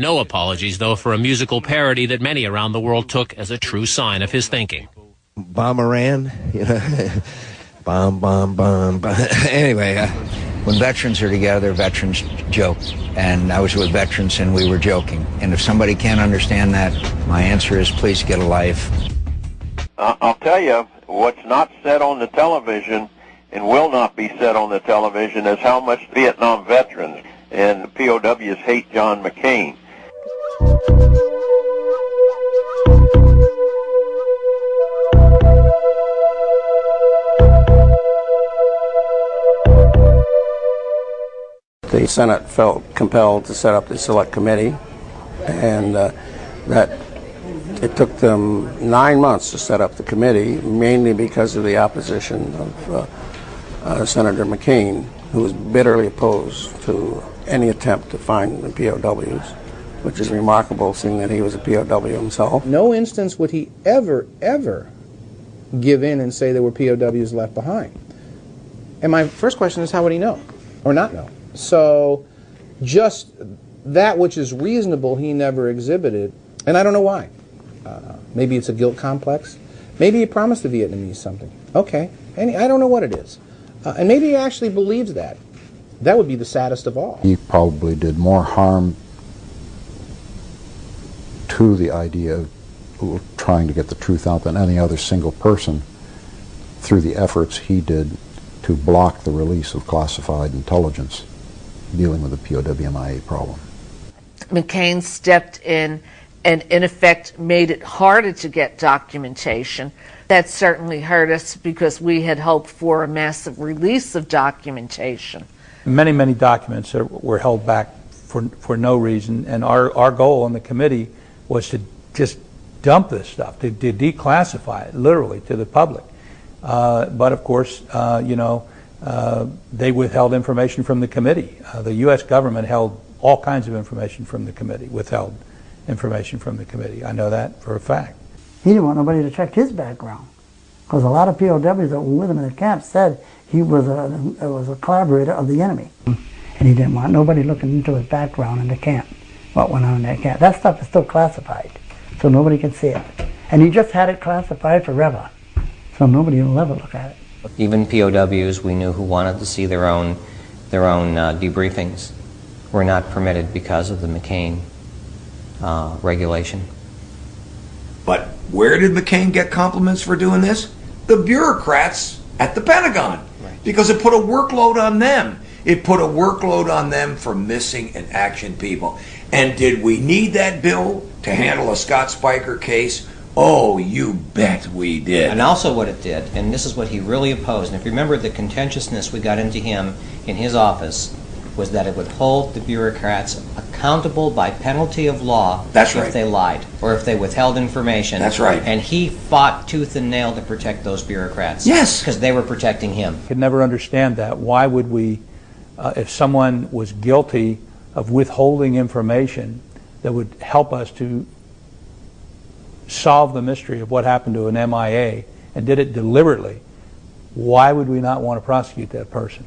No apologies, though, for a musical parody that many around the world took as a true sign of his thinking. Bomberan, you know, bomb, bomb, bomb, bomb. Anyway. When veterans are together, veterans joke. And I was with veterans and we were joking. And if somebody can't understand that, my answer is please get a life. I'll tell you, what's not said on the television and will not be said on the television is how much Vietnam veterans and POWs hate John McCain. The Senate felt compelled to set up the Select Committee, and that it took them 9 months to set up the committee, mainly because of the opposition of Senator McCain, who was bitterly opposed to any attempt to find the POWs, which is remarkable, seeing that he was a POW himself. No instance would he ever give in and say there were POWs left behind. And my first question is, how would he know, or not know? So just that which is reasonable he never exhibited, and I don't know why. Maybe it's a guilt complex. Maybe he promised the Vietnamese something. Okay, and I don't know what it is. And maybe he actually believes that. That would be the saddest of all. He probably did more harm to the idea of trying to get the truth out than any other single person through the efforts he did to block the release of classified intelligence dealing with the POW-MIA problem. McCain stepped in and in effect made it harder to get documentation. That certainly hurt us because we had hoped for a massive release of documentation. Many, many documents were held back for no reason, and our goal on the committee was to just dump this stuff, to declassify it literally to the public. But of course, they withheld information from the committee. The U.S. government held all kinds of information from the committee, withheld information from the committee. I know that for a fact. He didn't want nobody to check his background, because a lot of POWs that were with him in the camp said he was a collaborator of the enemy. And he didn't want nobody looking into his background in the camp, what went on in that camp. That stuff is still classified, so nobody can see it. And he just had it classified forever, so nobody will ever look at it. Even POWs we knew who wanted to see their own debriefings were not permitted because of the McCain regulation. But where did McCain get compliments for doing this? The bureaucrats at the Pentagon. Right. Because it put a workload on them. It put a workload on them for missing in action people. And did we need that bill to handle a Scott Spiker case? Oh, you bet we did. And also what it did, and this is what he really opposed, and if you remember the contentiousness we got into him in his office, was that it would hold the bureaucrats accountable by penalty of law. That's right. If they lied or if they withheld information. That's right. And he fought tooth and nail to protect those bureaucrats. Yes. Because they were protecting him. I could never understand that. Why would we, if someone was guilty of withholding information that would help us to solve the mystery of what happened to an MIA and did it deliberately, why would we not want to prosecute that person?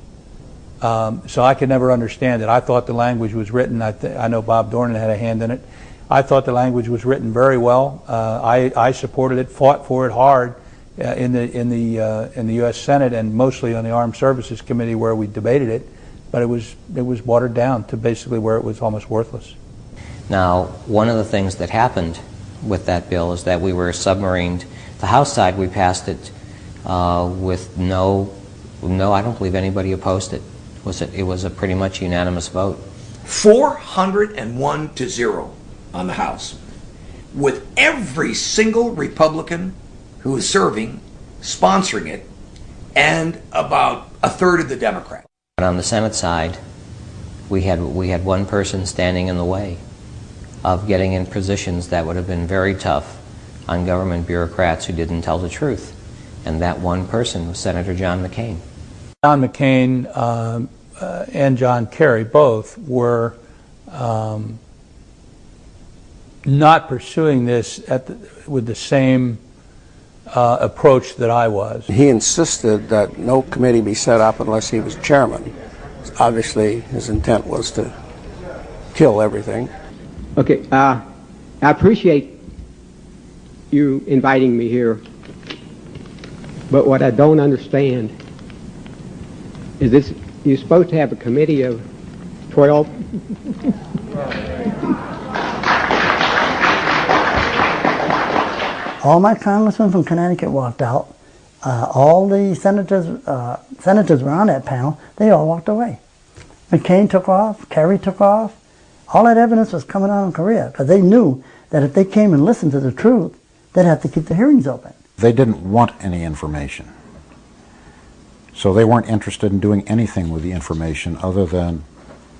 So I could never understand it. I thought the language was written, I know Bob Dornan had a hand in it, I thought the language was written very well. I supported it, fought for it hard in the U.S. Senate and mostly on the Armed Services Committee where we debated it, but it was watered down to basically where it was almost worthless. Now, one of the things that happened with that bill is that we were submarined. The House side, we passed it with no, I don't believe anybody opposed it. It was a pretty much unanimous vote. 401-0 on the House, with every single Republican who is serving sponsoring it, and about a third of the Democrats. But on the Senate side, we had one person standing in the way of getting in positions that would have been very tough on government bureaucrats who didn't tell the truth, and that one person was Senator John McCain. John McCain and John Kerry both were not pursuing this with the same approach that I was. He insisted that no committee be set up unless he was chairman. Obviously, his intent was to kill everything. Okay, I appreciate you inviting me here, but what I don't understand is this: you're supposed to have a committee of 12. All my congressmen from Connecticut walked out. All the senators were on that panel. They all walked away. McCain took off. Kerry took off. All that evidence was coming out in Korea because they knew that if they came and listened to the truth, they'd have to keep the hearings open. They didn't want any information. So they weren't interested in doing anything with the information other than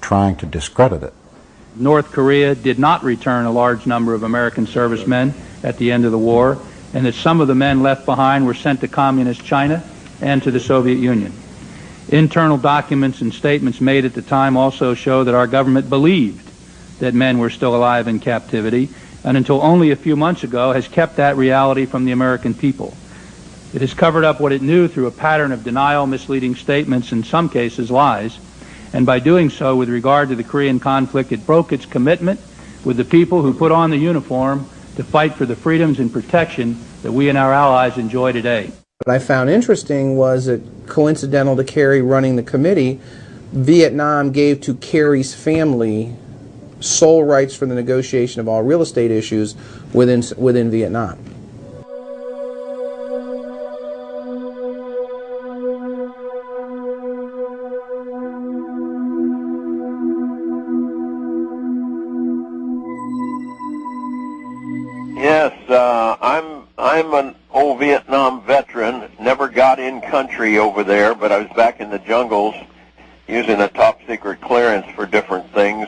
trying to discredit it. North Korea did not return a large number of American servicemen at the end of the war, and that some of the men left behind were sent to communist China and to the Soviet Union. Internal documents and statements made at the time also show that our government believed that men were still alive in captivity, and until only a few months ago has kept that reality from the American people. It has covered up what it knew through a pattern of denial, misleading statements, in some cases lies, and by doing so with regard to the Korean conflict, it broke its commitment with the people who put on the uniform to fight for the freedoms and protection that we and our allies enjoy today. What I found interesting was that, coincidental to Kerry running the committee, Vietnam gave to Kerry's family sole rights for the negotiation of all real estate issues within Vietnam. Yes, I'm an old Vietnam veteran. Never got in country over there, but I was back in the jungles using a top secret clearance for different things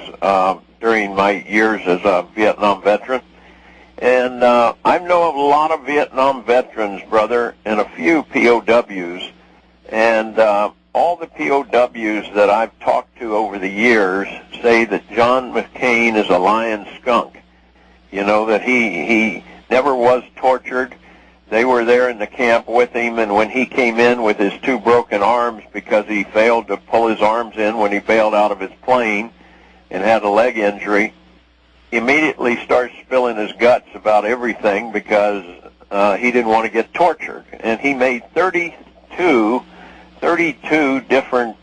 during my years as a Vietnam veteran. And I know of a lot of Vietnam veterans, brother, and a few POWs. And all the POWs that I've talked to over the years say that John McCain is a lying skunk. You know, that he never was tortured. They were there in the camp with him, and when he came in with his 2 broken arms because he failed to pull his arms in when he bailed out of his plane and had a leg injury, he immediately starts spilling his guts about everything because he didn't want to get tortured. And he made 32 different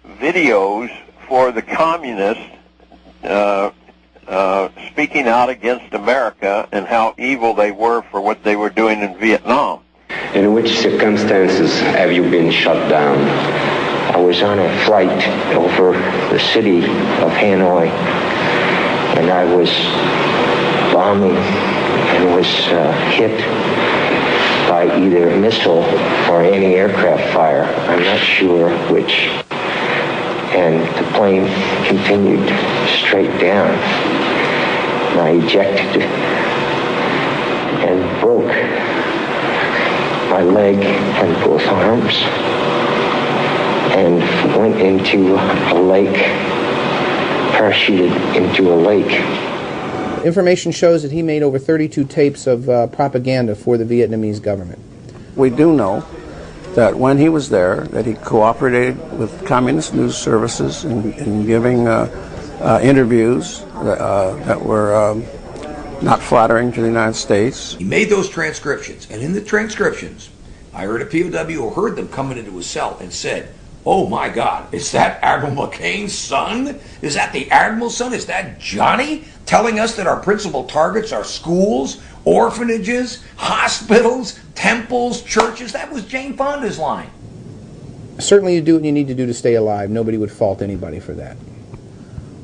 videos for the communists speaking out against America and how evil they were for what they were doing in Vietnam. In which circumstances have you been shut down? I was on a flight over the city of Hanoi, and I was bombing and was hit by either missile or anti-aircraft fire. I'm not sure which. And the plane continued straight down. And I ejected and broke my leg and both arms and went into a lake, parachuted into a lake. Information shows that he made over 32 tapes of propaganda for the Vietnamese government. We do know that when he was there, that he cooperated with communist news services in giving interviews that were not flattering to the United States. He made those transcriptions, and in the transcriptions, I heard a POW who heard them coming into his cell and said, "Oh my God, is that Admiral McCain's son? Is that the Admiral's son? Is that Johnny telling us that our principal targets are schools, orphanages, hospitals, temples, churches?" That was Jane Fonda's line. Certainly you do what you need to do to stay alive. Nobody would fault anybody for that.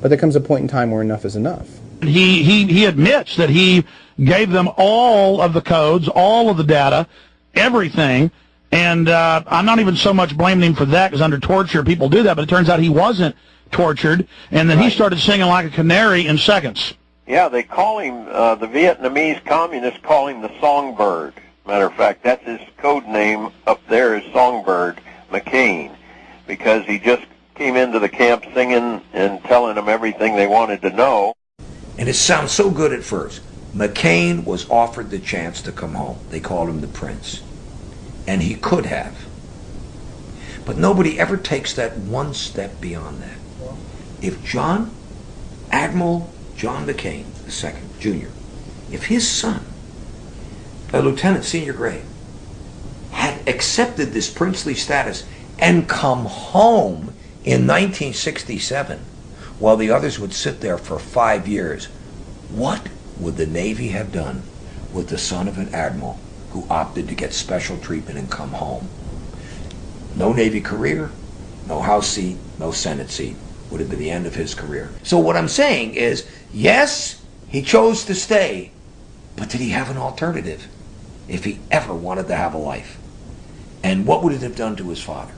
But there comes a point in time where enough is enough. He admits that he gave them all of the codes, all of the data, everything, and I'm not even so much blaming him for that, because under torture people do that, but it turns out he wasn't tortured, and then he started singing like a canary in seconds. Yeah, they call him, the Vietnamese communists call him the Songbird. Matter of fact, that's his code name up there is Songbird McCain, because he just came into the camp singing and telling them everything they wanted to know. And it sounds so good at first. McCain was offered the chance to come home. They called him the Prince. And he could have. But nobody ever takes that one step beyond that. If Admiral John McCain II, Jr., if his son, a lieutenant senior grade, had accepted this princely status and come home in 1967 while the others would sit there for 5 years, what would the Navy have done with the son of an admiral who opted to get special treatment and come home? No Navy career, no House seat, no Senate seat. Would have been the end of his career. So what I'm saying is, yes, he chose to stay, but did he have an alternative if he ever wanted to have a life? And what would it have done to his father?